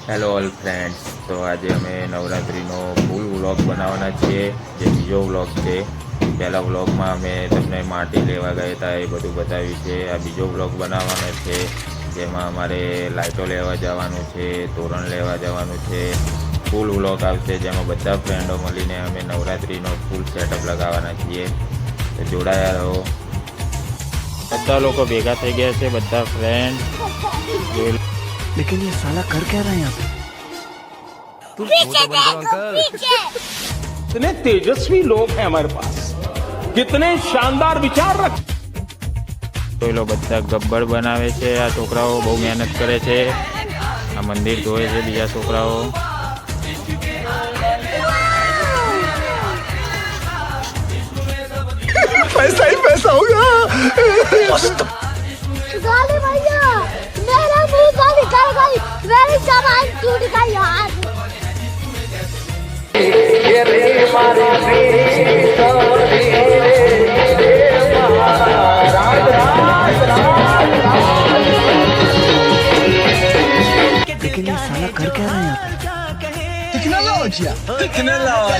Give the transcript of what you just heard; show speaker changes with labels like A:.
A: Hello all friends, તો આજે અમે નવરાત્રિનો ફૂલ વ્લોગ બનાવવાના છીએ, જે બીજો વ્લોગ છે. પહેલા વ્લોગમાં અમે તમને માટી લેવા ગયા હતા એ બધું બતાવ્યું છે. આ બીજો વ્લોગ બનાવવાનો છે, જેમાં અમારે લાઇટો લેવા જવાનું છે, તોરણ લેવા જવાનું છે. ફૂલ વ્લોગ આવશે, જેમાં બધા ફ્રેન્ડો મળીને અમે નવરાત્રિનો ફૂલ સેટઅપ લગાવવાના છીએ. તો જોડાયા રહો. બધા લોકો ભેગા થઈ ગયા છે, બધા ફ્રેન્ડ.
B: लेकिन ये साला कर क्या रहा है यहाँ पे?
C: पीछे देखो, पीछे।
D: कितने तेजस्वी लोग हैं हमारे पास, कितने शानदार विचार रख।
A: તો એ લોકો બધા ગબ્બર બનાવે છે. આ છોકરાઓ બહુ મહેનત કરે છે. આ મંદિર ધોવે છે બીજા છોકરાઓ.
B: पैसा ही पैसा होगा।
C: गाली भैया, मेरा मुंह का निकल गई, मेरी जबान टूट गई यार।
B: लेकिन ये साला कर क्या रहा है यहाँ पे? Tecnologia! Tecnologia!